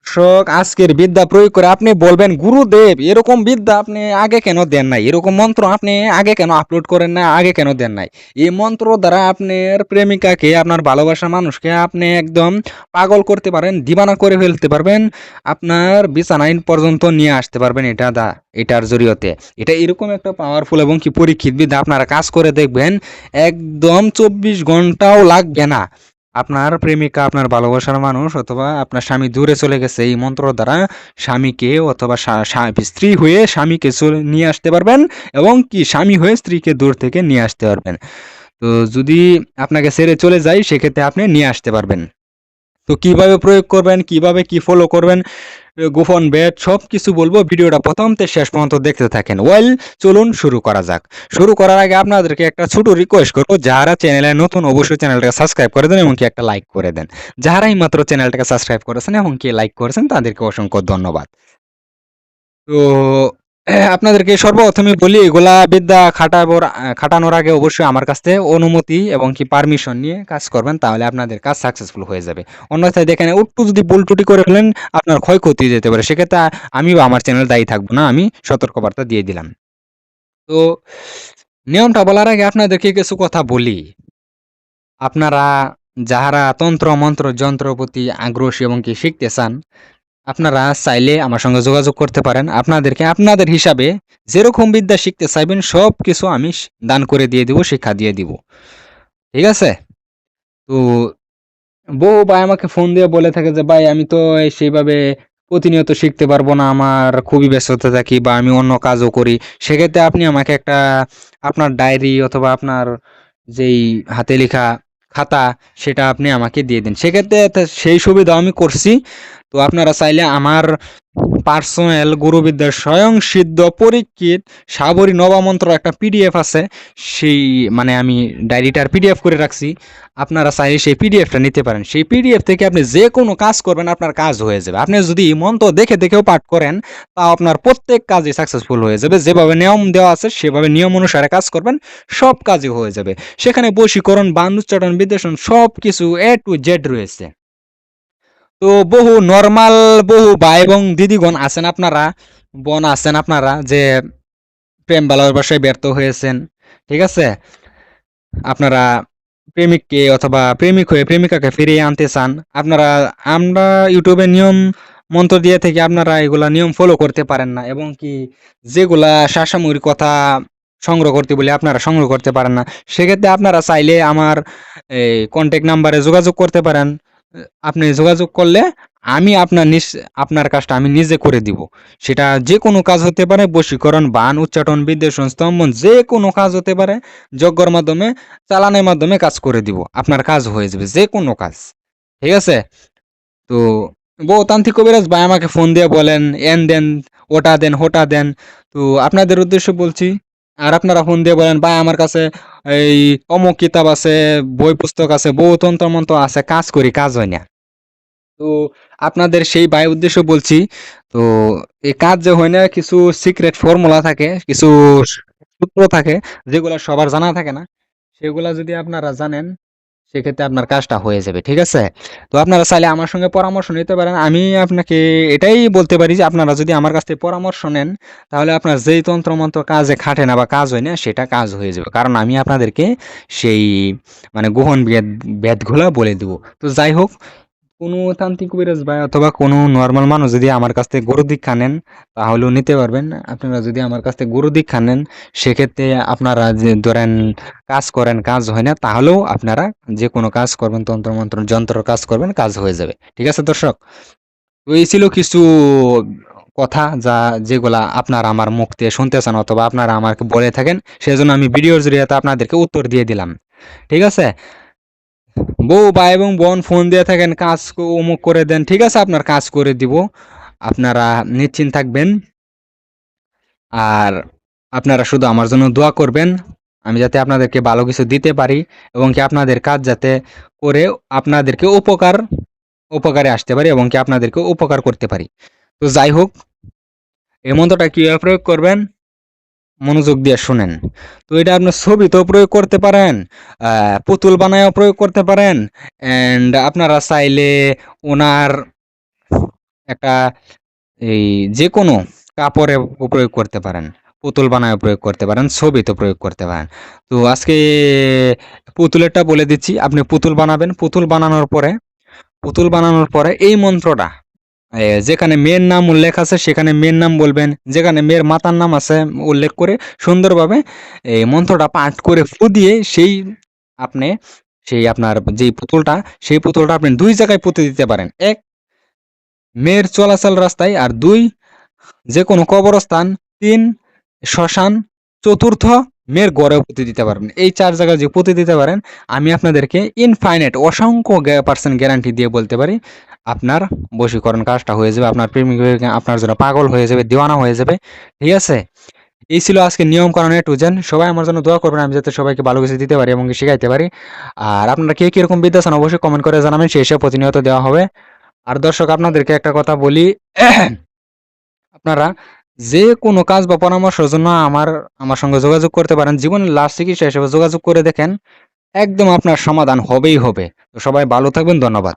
দর্শক, আজকের বিদ্যা প্রয়োগ করে আপনি বলবেন, গুরুদেব এরকম বিদ্যা আপনি আগে কেন দেন নাই, এরকম মন্ত্র আপনি আগে কেন আপলোড করেন না, আগে কেন দেন নাই। এই মন্ত্র দ্বারা আপনার প্রেমিকাকে, আপনার ভালোবাসার মানুষকে আপনি একদম পাগল করতে পারেন, দিবানা করে ফেলতে পারবেন, আপনার বিছানায় পর্যন্ত নিয়ে আসতে পারবেন। এটার জরিয়তে এটা এরকম একটা পাওয়ারফুল এবং কি পরীক্ষিত বিদ্যা। আপনারা কাজ করে দেখবেন, একদম 24 ঘন্টাও লাগবে না। আপনার প্রেমিকা, আপনার ভালোবাসার মানুষ অথবা আপনার স্বামী দূরে চলে গেছে, এই মন্ত্র দ্বারা স্বামীকে অথবা স্ত্রী হয়ে স্বামীকে নিয়ে আসতে পারবেন, এবং কি স্বামী হয়ে স্ত্রীকে দূর থেকে নিয়ে আসতে পারবেন। তো যদি আপনাকে ছেড়ে চলে যায়, সেক্ষেত্রে আপনি নিয়ে আসতে পারবেন। তো কিভাবে প্রয়োগ করবেন, কিভাবে কি ফলো করবেন, গোপন বেদ সবকিছু বলবো। ভিডিওটা প্রথম থেকে শেষ পর্যন্ত দেখতে থাকেন। চলুন শুরু করা যাক। শুরু করার আগে আপনাদেরকে একটা ছোট রিকোয়েস্ট করবো, যারা চ্যানেলে নতুন অবশ্যই চ্যানেলটাকে সাবস্ক্রাইব করে দেন এবং কি একটা লাইক করে দেন। যারাই মাত্র চ্যানেলটাকে সাবস্ক্রাইব করেছেন এবং কি লাইক করেছেন, তাদেরকে অসংখ্য ধন্যবাদ। তো আপনাদেরকে সর্বপ্রথমে বলি, এগুলা বিদ্যা খাটানোর আগে অবশ্যই আমার কাছ থেকে অনুমতি এবং কি পারমিশন নিয়ে কাজ করবেন, তাহলে আপনাদের কাজ সাকসেসফুল হয়ে যাবে। অন্যথায় দেখেন, একটু যদি ভুল ত্রুটি করে ফেলেন, আপনার ক্ষয়ক্ষতি যেতে পারে। সেক্ষেত্রে আমি বা আমার চ্যানেল দায়ী থাকবো না, আমি সতর্কবার্তা দিয়ে দিলাম। তো নিয়মটা বলার আগে আপনাদেরকে কিছু কথা বলি। আপনারা যাহারা তন্ত্র মন্ত্র যন্ত্র প্রতি আগ্রহী এবং কি শিখতে চান, আপনারা চাইলে আমার সঙ্গে যোগাযোগ করতে পারেন। আপনাদেরকে আপনাদের হিসাবে যেরকম বিদ্যা শিখতে চাইবেন, সব কিছু আমি দান করে দিয়ে দিব, শিক্ষা দিয়ে দিব। ঠিক আছে? তো বহু ভাই আমাকে ফোন দিয়ে বলে থাকে যে, ভাই আমি তো সেইভাবে প্রতিনিয়ত শিখতে পারবো না, আমার খুবই ব্যস্ততা থাকি বা আমি অন্য কাজও করি। সেক্ষেত্রে আপনি আমাকে একটা আপনার ডায়েরি অথবা আপনার যেই হাতে লেখা খাতা, সেটা আপনি আমাকে দিয়ে দিন। সেক্ষেত্রে সেই সুবিধা আমি করছি। তো আপনারা চাইলে আমার পার্সোনাল গুরুবিদ্যার স্বয়ং সিদ্ধ পরীক্ষিত সাবরী নবামন্ত্র একটা পিডিএফ আছে, সেই মানে আমি ডায়েরিটার পিডিএফ করে রাখছি। আপনারা চাইলে সেই পিডিএফটা নিতে পারেন। সেই পিডিএফ থেকে আপনি যে কোনো কাজ করবেন, আপনার কাজ হয়ে যাবে। আপনি যদি মন্ত্র দেখে দেখেও পাঠ করেন, তাও আপনার প্রত্যেক কাজই সাকসেসফুল হয়ে যাবে। যেভাবে নিয়ম দেওয়া আছে, সেভাবে নিয়ম অনুসারে কাজ করবেন, সব কাজই হয়ে যাবে। সেখানে বশীকরণ, বান উচ্চাটন, বিদ্বেষণ সব কিছু A to Z রয়েছে। তো বহু ভাই এবং দিদিগণ আছেন, আপনারা বোন আছেন, আপনারা যে প্রেম ভালোবাসায় ব্যর্থ হয়েছেন। ঠিক আছে? আপনারা প্রেমিককে অথবা প্রেমিক হয়ে প্রেমিকাকে ফিরিয়ে আনতে চান। আমরা ইউটিউবে নিয়ম মন্ত্র দিয়ে থেকে আপনারা এগুলা নিয়ম ফলো করতে পারেন না, এবং কি যেগুলা সাসাময়িক কথা সংগ্রহ করতে বলে আপনারা সংগ্রহ করতে পারেন না। সেক্ষেত্রে আপনারা চাইলে আমার এই কন্ট্যাক্ট নাম্বারে যোগাযোগ করতে পারেন। আপনি যোগাযোগ করলে আমি আপনার কাজটা আমি নিজে করে দিব। সেটা যে কোনো কাজ হতে পারে, বশীকরণ, বান, উচ্চাটন, বিদ্বেষণ, স্তম্ভন, যে কোনো কাজ হতে পারে। যজ্ঞর মাধ্যমে, চালানের মাধ্যমে কাজ করে দিব। আপনার কাজ হয়ে যাবে, যে কোনো কাজ। ঠিক আছে? তো বহু তান্ত্রিক কবিরাজ ভাই আমাকে ফোন দিয়ে বলেন, এন দেন, ওটা দেন, হোটা দেন। তো আপনাদের উদ্দেশ্যে বলছি, আর আপনারা ফোন দিয়ে বলেন, ভাই আমার কাছে এই অমুক কিতাব আছে, বই পুস্তক আছে, বহু তন্ত্র মন্ত্র আছে, কাজ করি, কাজ হয় না। তো আপনাদের সেই ভাই উদ্দেশ্য বলছি, তো এই কাজ যে হয় না, কিছু সিক্রেট ফর্মুলা থাকে, কিছু সূত্র থাকে, যেগুলো সবার জানা থাকে না। সেগুলা যদি আপনারা জানেন, সেক্ষেত্রে আপনার কাজটা হয়ে যাবে। ঠিক আছে? তো আপনারা চাইলে আমার সঙ্গে পরামর্শ নিতে পারেন। আমি আপনাকে এটাই বলতে পারি যে, আপনারা যদি আমার কাছ থেকে পরামর্শ নেন, তাহলে আপনার যেই তন্ত্রমন্ত্র কাজে খাটে না বা কাজ হয় না, সেটা কাজ হয়ে যাবে। কারণ আমি আপনাদেরকে সেই মানে গহন বেদগুলা বলে দেব। তো যাই হোক, কোনো তান্ত্রিক কবিরাজ ভাই অথবা কোনো নর্মাল মানুষ যদি আমার কাছ থেকে গুরু দীক্ষা নেন, তাহলেও নিতে পারবেন। আপনারা যদি আমার কাছ থেকে গুরু দীক্ষা নেন, সেক্ষেত্রে আপনারা যে ধরেন কাজ করেন, কাজ হয় না, তাহলেও আপনারা যে কোনো কাজ করবেন, তন্ত্র মন্ত্র যন্ত্র কাজ করবেন, কাজ হয়ে যাবে। ঠিক আছে দর্শক? তো এই ছিল কিছু কথা, যেগুলা আপনারা আমার মুখ দিয়ে শুনতে চান অথবা আপনারা আমাকে বলে থাকেন, সেজন্য আমি ভিডিওর জরিয়াতে আপনাদেরকে উত্তর দিয়ে দিলাম। ঠিক আছে? বউ ভাই এবং বোন ফোন দিয়ে থাকেন, কাজ অমুক করে দেন। ঠিক আছে, আপনার কাজ করে দিব। আপনারা নিশ্চিন্ত থাকবেন। আর আপনারা শুধু আমার জন্য দোয়া করবেন, আমি যাতে আপনাদেরকে ভালো কিছু দিতে পারি, এবং কি আপনাদের কাজ যাতে করে আপনাদেরকে উপকারে আসতে পারি, এবং কি আপনাদেরকে উপকার করতে পারি। তো যাই হোক, এই মন্ত্রটা কিভাবে প্রয়োগ করবেন, মনোযোগ দিয়ে শুনেন। তো এটা আপনার ছবিতেও প্রয়োগ করতে পারেন, পুতুল বানায়ও প্রয়োগ করতে পারেন, অ্যান্ড আপনারা চাইলে ওনার একটা এই যেকোনো কাপড়ে প্রয়োগ করতে পারেন, পুতুল বানায় প্রয়োগ করতে পারেন, ছবিতে প্রয়োগ করতে পারেন। তো আজকে পুতুলেরটা বলে দিচ্ছি। আপনি পুতুল বানাবেন। পুতুল বানানোর পরে এই মন্ত্রটা যেখানে মেয়ের নাম উল্লেখ আছে সেখানে মেয়ের নাম বলবেন। যেখানে মেয়ের মাতার নাম আছে উল্লেখ করে সুন্দরভাবে এই মন্ত্রটা পাঠ করে ফু দিয়ে আপনি সেই আপনার যেই পুতুলটা, সেই পুতুলটা আপনি ২ জায়গায় পুঁতে দিতে পারেন। ১ মেয়ের চলাচল রাস্তায়, আর ২ যেকোনো কবরস্থান, ৩ শ্মশান, ৪র্থ মেয়ের ঘরেও পুঁতে দিতে পারবেন। এই ৪ জায়গায় যে পুঁতে দিতে পারেন, আমি আপনাদেরকে ইনফাইনাইট অসংখ্য পার্সেন্ট গ্যারান্টি দিয়ে বলতে পারি, আপনার বশীকরণ কাজটা হয়ে যাবে। আপনার প্রেমিক আপনার জন্য পাগল হয়ে যাবে, দিওয়ানা হয়ে যাবে। ঠিক আছে? এই ছিল আজকে নিয়মকানুন A to Z। সবাই আমার জন্য দোয়া করবেন, আমি যাতে সবাইকে ভালো কিছু দিতে পারি এবং শিখাইতে পারি। আর আপনারা কে কিরকম বিদ্যা চান অবশ্যই কমেন্ট করে জানাবেন, সেই হিসেবে প্রতিনিয়ত দেওয়া হবে। আর দর্শক, আপনাদেরকে একটা কথা বলি, আপনারা যে কোনো কাজ বা পরামর্শের জন্য আমার সঙ্গে যোগাযোগ করতে পারেন। জীবনের লাস্ট চিকিৎসা হিসেবে যোগাযোগ করে দেখেন, একদম আপনার সমাধান হবেই হবে। তো সবাই ভালো থাকবেন, ধন্যবাদ।